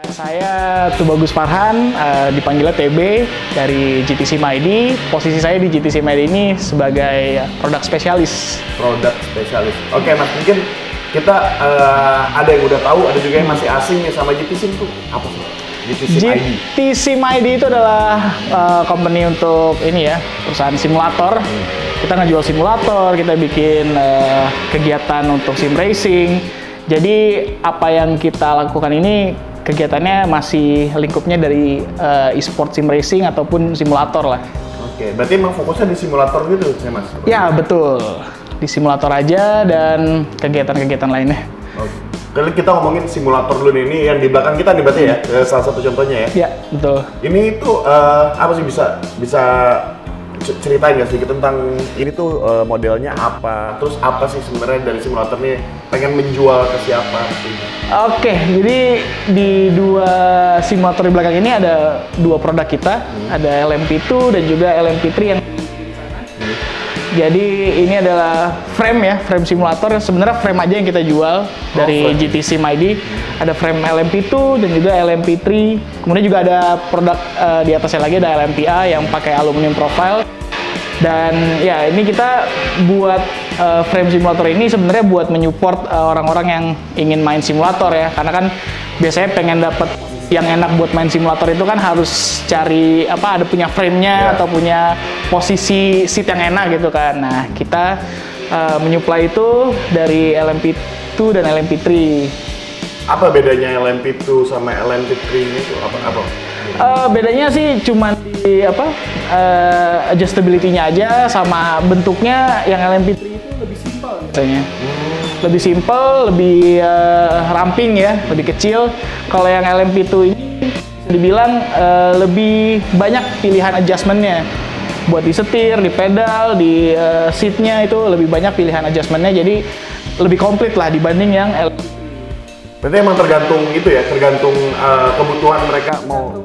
Saya Tubagus Farhan, dipanggilnya TB dari GTC MyD. Posisi saya di GTC MyD ini sebagai produk spesialis. Produk spesialis. Oke Mas, mungkin kita ada yang udah tahu, ada juga yang masih asing nih sama GTC itu apa sih? GTC MyD itu adalah company untuk ini ya, perusahaan simulator. Kita ngejual simulator, kita bikin kegiatan untuk sim racing. Jadi apa yang kita lakukan ini kegiatannya masih lingkupnya dari e-sport sim racing ataupun simulator lah. Oke, berarti emang fokusnya di simulator gitu ya Mas? Ya betul, di simulator aja dan kegiatan-kegiatan lainnya. Oke. Kalau kita ngomongin simulator dulu nih, ini yang di belakang kita nih berarti ya, salah satu contohnya ya? Ya betul. Ini tuh apa sih, bisa ceritain nggak sedikit tentang ini tuh modelnya apa, terus apa sih sebenarnya dari simulator ini pengen menjual ke siapa? Oke, jadi di dua simulator di belakang ini ada dua produk kita, ada LMP2 dan juga LMP3 yang jadi ini adalah frame ya, frame simulator. Sebenarnya frame aja yang kita jual dari GTC MyD. Ada frame LMP2 dan juga LMP3. Kemudian juga ada produk di atasnya lagi ada LMPA yang pakai aluminium profile. Dan ya ini kita buat frame simulator ini sebenarnya buat menyupport orang-orang yang ingin main simulator ya. Karena kan biasanya pengen dapat yang enak buat main simulator itu kan harus cari ada punya frame-nya atau punya posisi seat yang enak gitu kan. Nah, kita menyuplai itu dari LMP2 dan LMP3. Apa bedanya LMP2 sama LMP3 itu apa? Bedanya sih cuman di adjustability-nya aja sama bentuknya. Yang LMP3 itu lebih simpel biasanya. Lebih simple, lebih ramping ya, lebih kecil. Kalau yang LMP2 ini bisa dibilang lebih banyak pilihan adjustment-nya. Buat di setir, di pedal, di seat-nya itu lebih banyak pilihan adjustment-nya. Jadi lebih komplit lah dibanding yang LMP3. Berarti emang tergantung itu ya, tergantung kebutuhan mereka mau.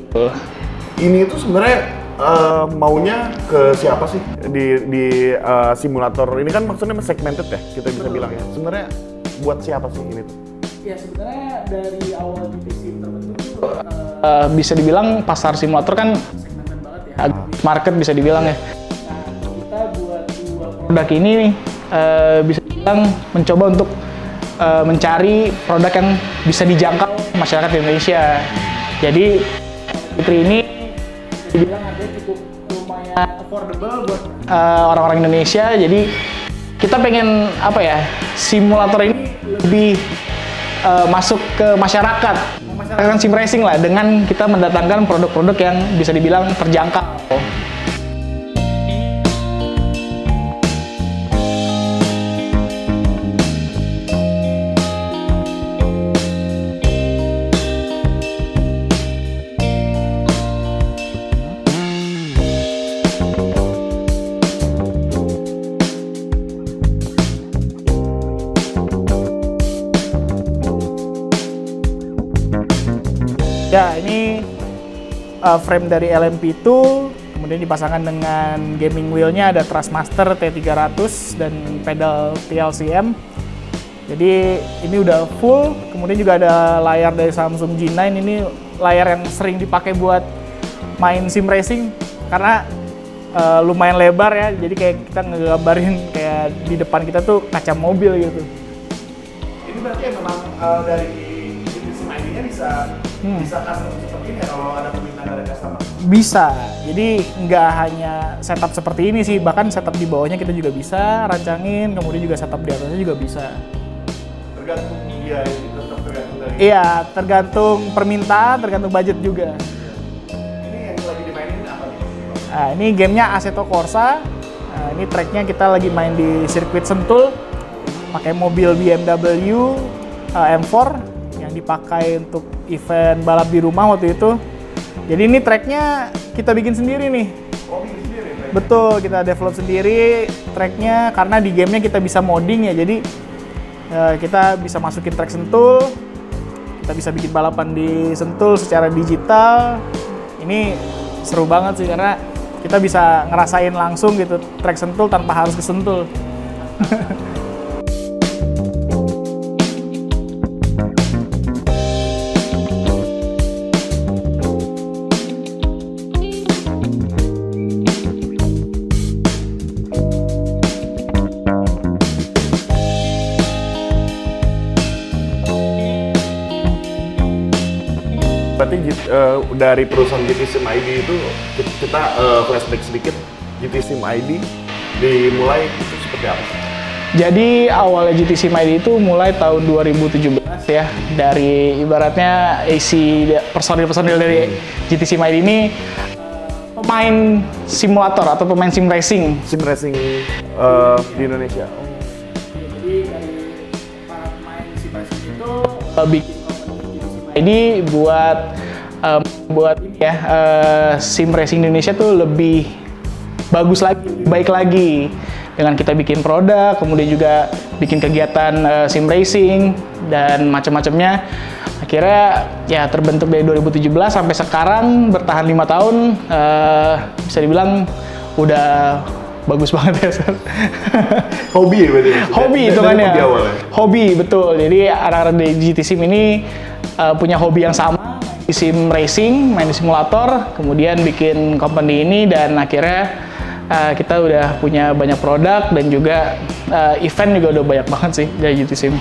Betul. Ini tuh sebenarnya maunya ke siapa sih di simulator ini kan maksudnya segmented ya, kita bisa bilang ya. Sebenarnya buat siapa sih ini tuh? Ya sebenarnya dari awal GTC terbentuk bisa dibilang pasar simulator kan segmented banget ya. Market bisa dibilang ya. Nah, kita buat dua produk ini nih bisa dibilang mencoba untuk mencari produk yang bisa dijangkau masyarakat Indonesia. Jadi Fitri ini dibilang harganya cukup lumayan affordable buat orang-orang Indonesia. Jadi kita pengen simulator ini lebih masuk ke masyarakat sim racing lah, dengan kita mendatangkan produk-produk yang bisa dibilang terjangkau. Ya, ini frame dari LMP2, kemudian dipasangkan dengan gaming wheelnya ada Thrustmaster T300 dan pedal PLCM. Jadi ini udah full, kemudian juga ada layar dari Samsung G9. Ini layar yang sering dipakai buat main sim racing karena lumayan lebar ya, jadi kayak kita ngegambarin kayak di depan kita tuh kaca mobil gitu. Ini berarti memang dari sim ID-nya bisa custom seperti ini ya kalau ada permintaan dari customer? Bisa, jadi nggak hanya setup seperti ini sih, bahkan setup di bawahnya kita juga bisa rancangin, kemudian juga setup di atasnya juga bisa. Tergantung dia, tetap tergantung dari... Iya, tergantung permintaan, tergantung budget juga. Ini yang lagi dimainin apa nih? Nah, ini gamenya Assetto Corsa. Nah, ini tracknya kita lagi main di sirkuit Sentul, pakai mobil BMW M4 yang dipakai untuk event balap di rumah waktu itu. Jadi ini tracknya kita bikin sendiri nih. Oh, bikin sendiri? Betul, kita develop sendiri tracknya karena di gamenya kita bisa modding ya. Jadi kita bisa masukin track Sentul, kita bisa bikin balapan di Sentul secara digital. Ini seru banget sih karena kita bisa ngerasain langsung gitu track Sentul tanpa harus ke Sentul. dari perusahaan GT Sim ID itu kita flashback sedikit. GT Sim ID dimulai itu seperti apa? Jadi awalnya GT Sim ID itu mulai tahun 2017 ya, dari ibaratnya isi personil-personil dari GT Sim ID ini pemain simulator atau pemain sim racing. Sim racing di Indonesia. Jadi dari para pemain sim racing itu bikin ID buat ini ya, sim racing Indonesia tuh lebih bagus lagi, baik lagi, dengan kita bikin produk, kemudian juga bikin kegiatan sim racing dan macam-macamnya. Akhirnya ya terbentuk dari 2017 sampai sekarang, bertahan 5 tahun, bisa dibilang udah bagus banget ya. Hobi ya berarti? Hobi hitungannya. Hobi, betul. Jadi anak-anak di GT Sim ini punya hobi yang sama, di sim racing, main di simulator, kemudian bikin company ini, dan akhirnya kita udah punya banyak produk dan juga event juga udah banyak banget sih dari GT Sim.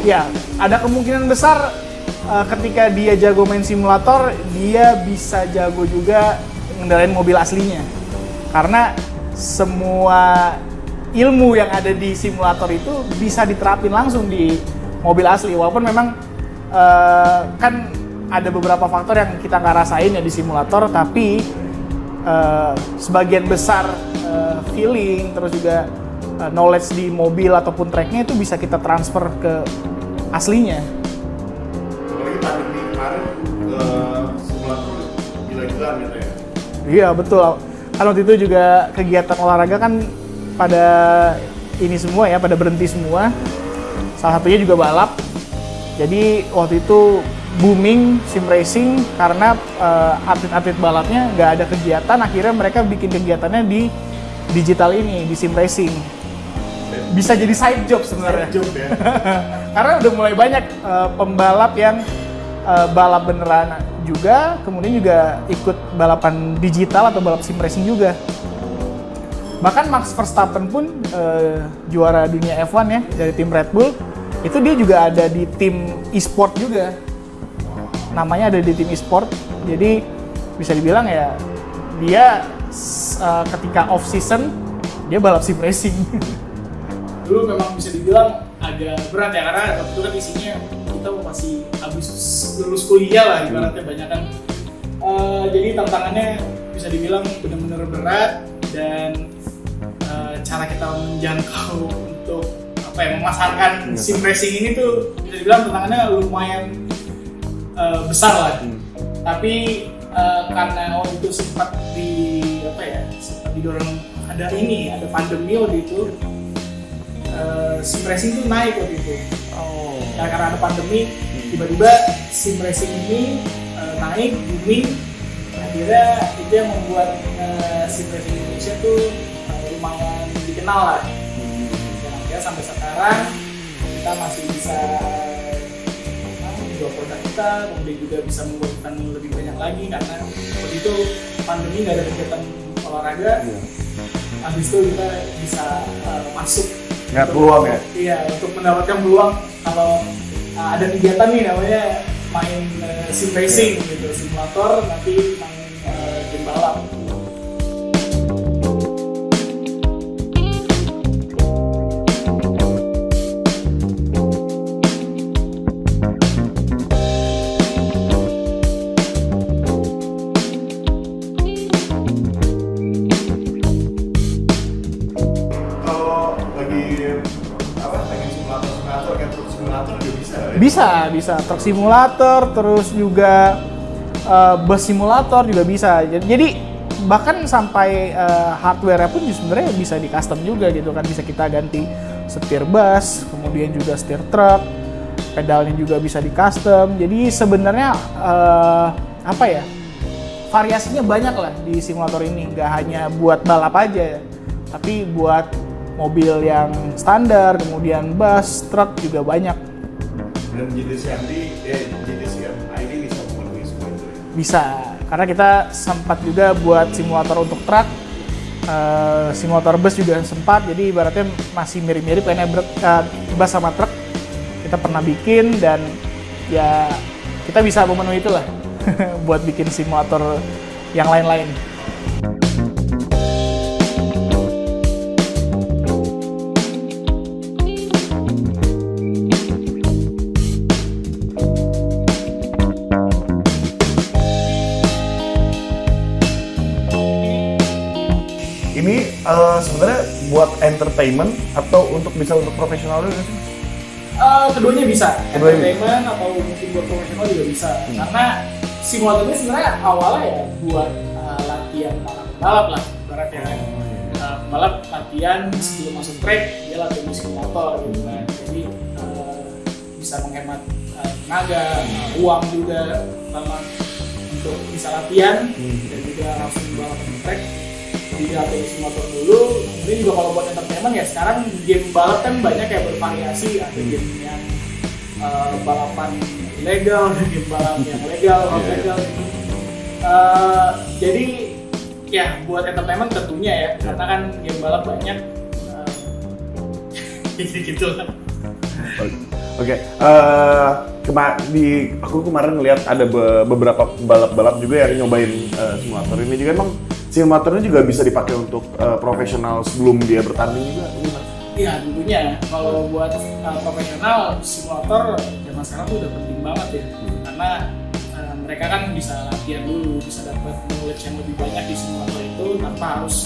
Ya, ada kemungkinan besar ketika dia jago main simulator, dia bisa jago juga ngendarain mobil aslinya. Karena semua ilmu yang ada di simulator itu bisa diterapin langsung di mobil asli. Walaupun memang kan ada beberapa faktor yang kita nggak rasain ya di simulator, tapi sebagian besar feeling, terus juga knowledge di mobil ataupun tracknya itu bisa kita transfer ke aslinya. Apalagi pandemi kemarin simulator gila-gilaan gitu ya? Iya, betul. Kan waktu itu juga kegiatan olahraga kan pada ini semua ya, pada berhenti semua. Salah satunya juga balap. Jadi waktu itu booming sim racing karena atlet-atlet balapnya nggak ada kegiatan, akhirnya mereka bikin kegiatannya di digital ini, di sim racing. Bisa jadi side job sebenarnya. Side job ya. Karena udah mulai banyak pembalap yang balap beneran juga, kemudian juga ikut balapan digital atau balap sim racing juga. Bahkan Max Verstappen pun juara dunia F1 ya dari tim Red Bull, itu dia juga ada di tim e-sport juga. Namanya ada di tim e-sport. Jadi bisa dibilang ya dia ketika off season dia balap sim racing. Dulu memang bisa dibilang agak berat ya, karena waktu itu kan isinya kita masih habis lulus kuliah lah ibaratnya, banyak kan. Jadi tantangannya bisa dibilang benar-benar berat, dan cara kita menjangkau untuk memasarkan sim racing ini tuh bisa dibilang tantangannya lumayan besar lah. Tapi karena waktu itu sempat didorong ada pandemi waktu itu, sim racing itu naik waktu itu. Karena ada pandemi, tiba-tiba sim racing ini naik, booming. Akhirnya itu yang membuat sim racing Indonesia tuh lumayan dikenal lah. Dan akhirnya sampai sekarang kita masih bisa menjual produk kita, kemudian juga bisa membuat event lebih banyak lagi, karena waktu itu pandemi nggak ada kegiatan olahraga. Habis itu kita bisa masuk. Nggak peluang ya? Iya, untuk mendapatkan peluang kalau ada kegiatan nih namanya main sim racing gitu, simulator, nanti main game balap. Bisa truk simulator, terus juga bus simulator juga bisa. Jadi bahkan sampai hardware-nya pun sebenarnya bisa di custom juga gitu kan, bisa kita ganti setir bus, kemudian juga setir truk, pedalnya juga bisa di custom. Jadi sebenarnya variasinya banyak lah di simulator ini, nggak hanya buat balap aja ya, tapi buat mobil yang standar, kemudian bus, truk juga banyak. Dan GT Sim ID bisa memenuhi semua itu ya? Bisa. Karena kita sempat juga buat simulator untuk truk, simulator bus juga sempat, jadi ibaratnya masih mirip-mirip kayaknya bus sama truk kita pernah bikin, dan ya kita bisa memenuhi itulah buat bikin simulator yang lain-lain. Ini sebenarnya buat entertainment atau bisa untuk profesional juga sih? Keduanya bisa, entertainment atau mungkin buat profesional juga bisa. Karena simulator ini sebenarnya awalnya ya buat latihan balap lah, ibaratnya kan. Balap latihan sebelum masuk track, dia latihan di simulator gitu kan. Jadi bisa menghemat tenaga, uang juga, pertama untuk bisa latihan dan juga langsung balap di track. Jadi latihan simulator dulu. Kemudian juga kalau buat entertainment ya sekarang game balap kan banyak ya bervariasi, ada game yang balapan ilegal, game balap yang legal, non legal gitu. Jadi ya buat entertainment tentunya ya, karena kan game balap banyak. Gitu lah. Oke. Aku kemarin ngeliat ada beberapa balap-balap juga yang nyobain simulator ini juga. Emang simulatornya juga bisa dipakai untuk profesional sebelum dia bertanding juga? Iya, tentunya. Kalau buat profesional, simulator zaman sekarang tuh udah penting banget ya. Karena mereka kan bisa latihan dulu, bisa dapat knowledge yang lebih banyak di simulator itu tanpa harus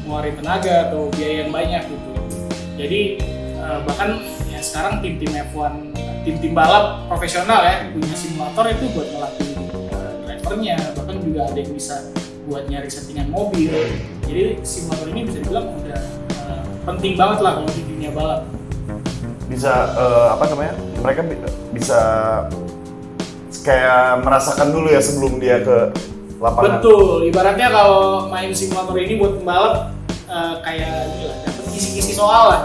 ngeluarin tenaga atau biaya yang banyak gitu. Jadi bahkan ya sekarang tim-tim F1, tim-tim balap profesional ya punya simulator itu buat ngelatih drivernya, bahkan juga ada yang bisa buat nyari settingan mobil. Jadi simulator ini bisa dibilang udah penting banget lah kalau di dunia balap. Bisa mereka bisa kayak merasakan dulu ya sebelum dia ke lapangan. Betul, ibaratnya kalau main simulator ini buat pembalap kayak inilah, dapat kisi-kisi soal lah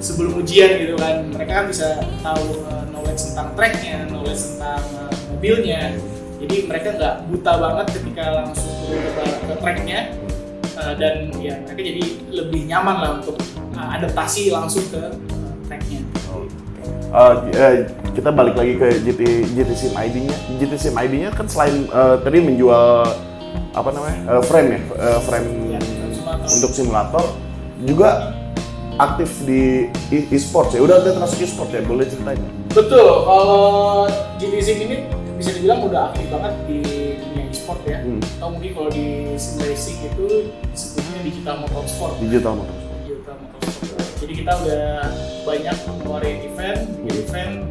sebelum ujian gitu kan. Mereka kan bisa tahu knowledge tentang tracknya, knowledge tentang mobilnya. Jadi mereka nggak buta banget ketika langsung ke tracknya, dan ya mereka jadi lebih nyaman lah untuk adaptasi langsung ke tracknya. Kita balik lagi ke GT Sim ID-nya. GT Sim ID-nya kan selain tadi menjual frame ya, frame untuk simulator, juga aktif di e-sport ya. Udah termasuk e-sport ya, boleh ceritain? Betul, kalau GT Sim ini bisa dibilang udah aktif banget di dunia e-sport ya. Atau mungkin kalau di sim racing itu disebutnya digital motorsport. Jadi kita udah banyak ngeluarin event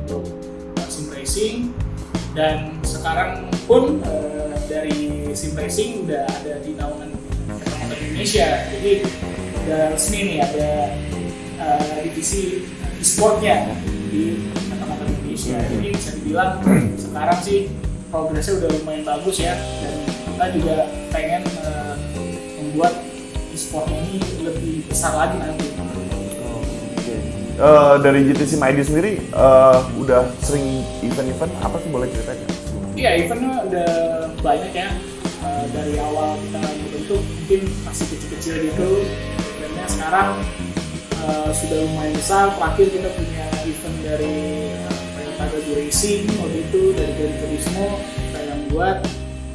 untuk sim racing, dan sekarang pun dari sim racing udah ada di naungan Motor Indonesia. Jadi udah resmi nih ada divisi e-sportnya di Motor Indonesia. Jadi bisa dibilang sekarang sih progresnya udah lumayan bagus ya, dan kita juga pengen membuat e-sportnya ini lebih besar lagi nanti. Dari GT Sim ID sendiri udah sering event-event apa sih, boleh ceritain? Iya, eventnya udah banyak ya. Dari awal kita dibentuk mungkin masih kecil-kecil gitu, dan sekarang sudah lumayan besar. Terakhir kita punya event dari Toyota Racing waktu itu, dari Gran Turismo kita yang buat,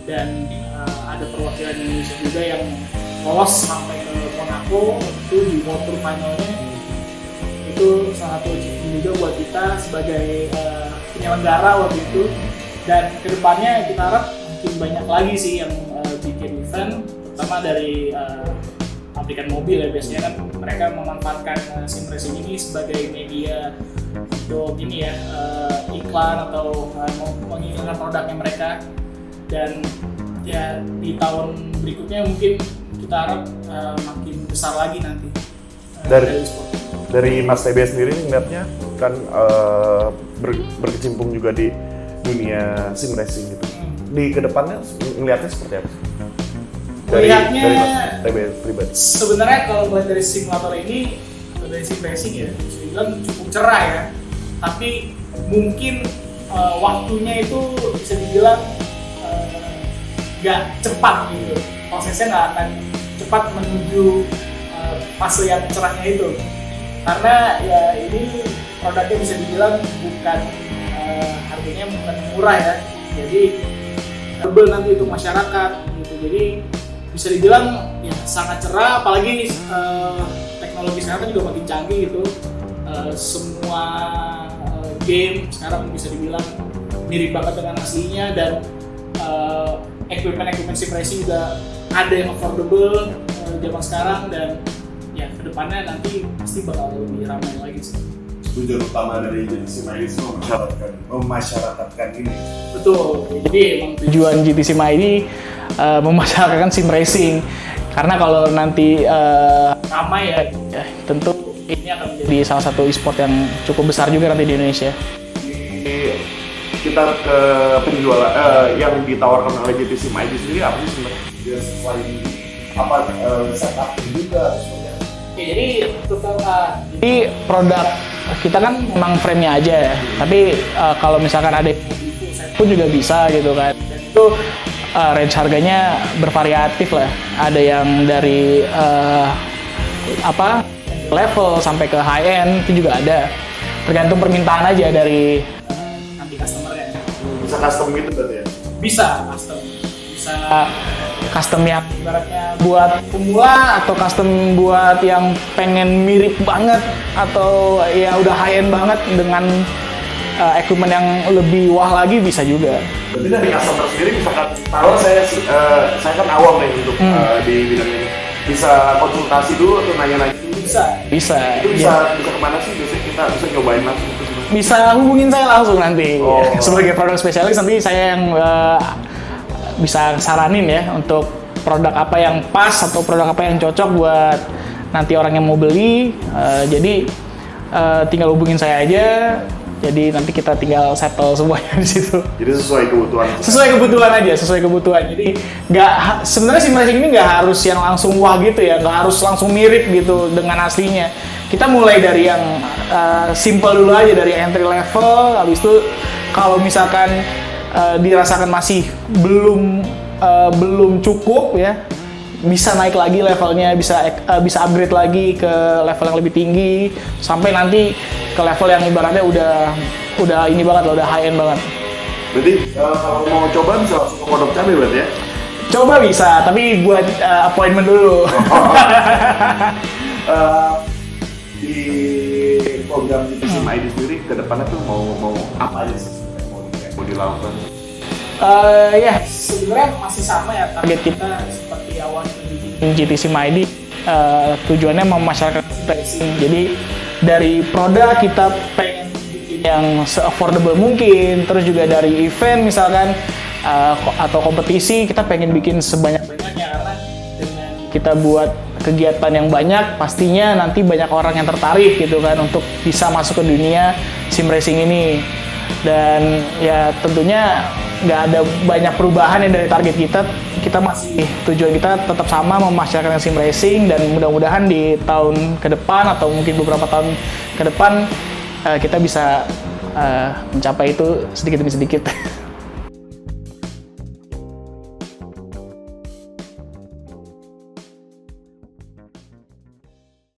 dan ada perwakilan Indonesia juga yang lolos sampai ke Monaco itu di World Tour finalnya. Itu salah satu achievement juga buat kita sebagai penyelenggara waktu itu, dan kedepannya kita harap makin banyak lagi sih yang bikin event, terutama dari pabrikan mobil ya. Biasanya kan mereka memanfaatkan sim racing ini sebagai media untuk ini ya, iklan atau mengiklankan produknya mereka, dan ya di tahun berikutnya mungkin kita harap makin besar lagi nanti dari sport. Dari Mas TB sendiri ngeliatnya kan berkecimpung juga di dunia sim racing gitu. Di kedepannya ngeliatnya seperti apa sih? Dari Mas TB pribadi. Sebenarnya kalau buat dari simulator ini atau dari sim racing ya, bisa dibilang cukup cerah ya. Tapi mungkin waktunya itu bisa dibilang nggak cepat gitu, prosesnya nggak akan cepat menuju fase yang cerahnya itu, karena ya ini produknya bisa dibilang bukan harganya bukan murah ya, jadi tebel nanti untuk masyarakat gitu, jadi bisa dibilang ya sangat cerah, apalagi teknologi sekarang juga makin canggih gitu. Semua game sekarang bisa dibilang mirip banget dengan aslinya, dan equipment sim racing juga ada yang affordable zaman sekarang, dan ya kedepannya nanti pasti bakal lebih ramai lagi sih. Tujuan utama dari GTC MID itu memasyarakatkan ini. Betul, jadi emang tujuan GTC MID memasyarakatkan sim racing, karena kalau nanti ramai ya tentu ini akan menjadi salah satu e-sport yang cukup besar juga nanti di Indonesia. Kita ke penjualan yang ditawarkan oleh GTC MID sendiri apa sih sebenarnya? Dia sesuai apa setup juga sebenarnya? Oke, jadi produk kita kan memang frame-nya aja ya, tapi kalau misalkan ada set pun juga bisa gitu kan. Dan itu range harganya bervariatif lah, ada yang dari level sampai ke high end itu juga ada, tergantung permintaan aja dari nanti customer-nya. Bisa custom gitu berarti ya? Bisa custom yang ibaratnya buat pemula, atau custom buat yang pengen mirip banget, atau ya udah high end banget dengan equipment yang lebih wah lagi, bisa juga. Berarti dari customer sendiri misalkan taruh saya kan awam nih untuk di bidang ini, bisa konsultasi dulu atau nanya-nanya dulu? Bisa itu bisa kemana sih biasanya kita bisa cobain langsung? Bisa hubungin saya langsung nanti. Sebagai produk spesialis nanti saya yang bisa saranin ya untuk produk apa yang pas atau produk apa yang cocok buat nanti orang yang mau beli. Jadi tinggal hubungin saya aja. Jadi nanti kita tinggal settle semuanya di situ. Jadi sesuai kebutuhan. Sesuai kebutuhan. Jadi sebenarnya sim racing ini nggak harus yang langsung wah gitu ya, nggak harus langsung mirip gitu dengan aslinya. Kita mulai dari yang simple dulu aja, dari entry level. Habis itu kalau misalkan dirasakan masih belum cukup ya, bisa naik lagi levelnya, bisa upgrade lagi ke level yang lebih tinggi, sampai nanti ke level yang ibaratnya udah ini banget loh, udah high end banget. Berarti kalau mau coba bisa langsung ke Pondok Cabe berarti ya? Coba bisa, tapi buat appointment dulu. Di program GTC MID sendiri ke depannya tuh mau apa aja sih mau dilakukan? Ya sebenarnya masih sama ya, target kita seperti awal GTC MID, tujuannya memasyarakat racing. Jadi dari produk kita pengen bikin yang se-affordable mungkin, terus juga dari event misalkan atau kompetisi kita pengen bikin sebanyak-banyaknya, karena dengan kita buat kegiatan yang banyak pastinya nanti banyak orang yang tertarik gitu kan untuk bisa masuk ke dunia sim racing ini. Dan ya tentunya nggak ada banyak perubahan yang dari target kita masih tujuan kita tetap sama, memasyarakatkan sim racing, dan mudah-mudahan di tahun ke depan atau mungkin beberapa tahun ke depan kita bisa mencapai itu sedikit demi sedikit.